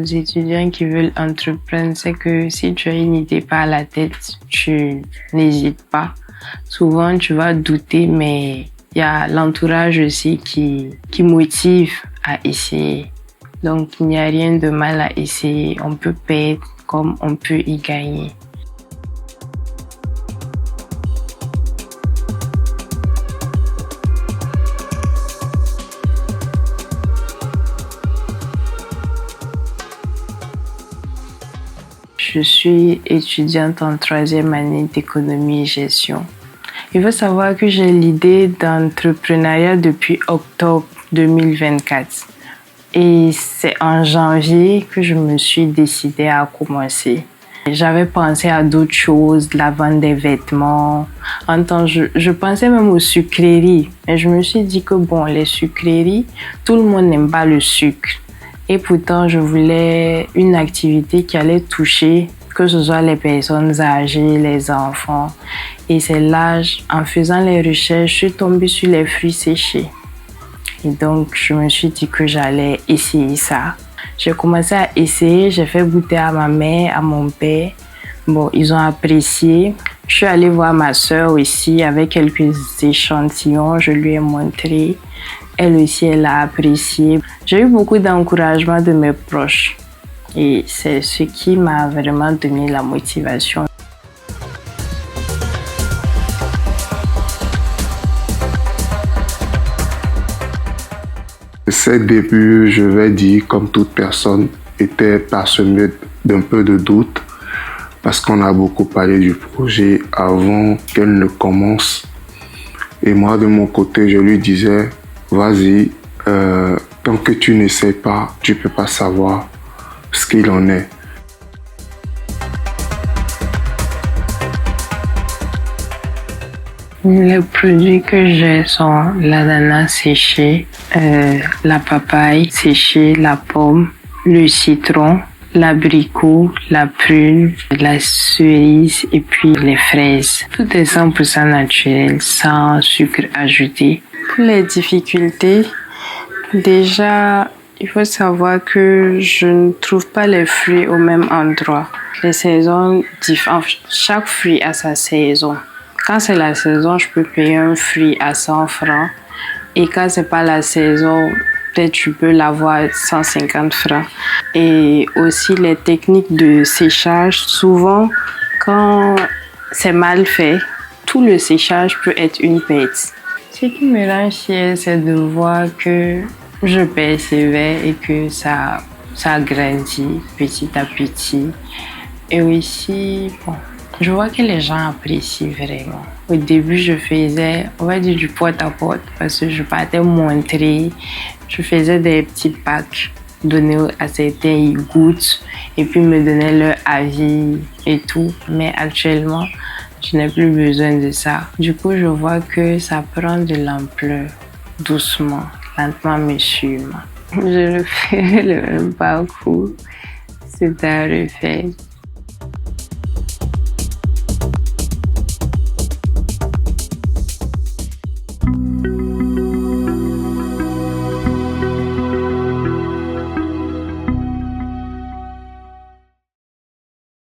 aux étudiants qui veulent entreprendre, c'est que si tu as une idée par la tête, tu n'hésites pas. Souvent, tu vas douter, mais il y a l'entourage aussi qui motive à essayer. Donc, il n'y a rien de mal à essayer. On peut perdre comme on peut y gagner. Je suis étudiante en 3e année d'économie et gestion. Il faut savoir que j'ai l'idée d'entrepreneuriat depuis octobre 2024. Et c'est en janvier que je me suis décidée à commencer. J'avais pensé à d'autres choses, la vente des vêtements. Je pensais même aux sucreries. Mais je me suis dit que bon, les sucreries, tout le monde n'aime pas le sucre. Et pourtant, je voulais une activité qui allait toucher, que ce soit les personnes âgées, les enfants. Et c'est là, en faisant les recherches, je suis tombée sur les fruits séchés. Et donc, je me suis dit que j'allais essayer ça. J'ai commencé à essayer, j'ai fait goûter à ma mère, à mon père. Bon, ils ont apprécié. Je suis allée voir ma sœur aussi avec quelques échantillons, je lui ai montré. Elle aussi, elle a apprécié. J'ai eu beaucoup d'encouragement de mes proches. Et c'est ce qui m'a vraiment donné la motivation. Ces débuts, je vais dire, comme toute personne, étaient parsemés d'un peu de doute parce qu'on a beaucoup parlé du projet avant qu'elle ne commence. Et moi, de mon côté, je lui disais, vas-y, tant que tu n'essaies pas, tu ne peux pas savoir ce qu'il en est. Les produits que j'ai sont l'ananas séché, la papaye séchée, la pomme, le citron, l'abricot, la prune, la cerise et puis les fraises. Tout est 100% naturel, sans sucre ajouté. Pour les difficultés, déjà, il faut savoir que je ne trouve pas les fruits au même endroit. Les saisons différentes, chaque fruit a sa saison. Quand c'est la saison, je peux payer un fruit à 100 francs. Et quand c'est pas la saison, peut-être tu peux l'avoir à 150 francs. Et aussi les techniques de séchage, souvent, quand c'est mal fait, tout le séchage peut être une perte. Ce qui me rend fière, c'est de voir que je persévère et que ça grandit petit à petit. Et aussi, bon, je vois que les gens apprécient vraiment. Au début, je faisais, on va dire, du porte-à-porte parce que je partais montrer. Je faisais des petits packs, donnés à certains, ils goûtent et puis me donnaient leur avis et tout. Mais actuellement, je n'ai plus besoin de ça. Du coup, je vois que ça prend de l'ampleur, doucement, lentement mais sûrement. Je refais le même parcours, c'est à refaire.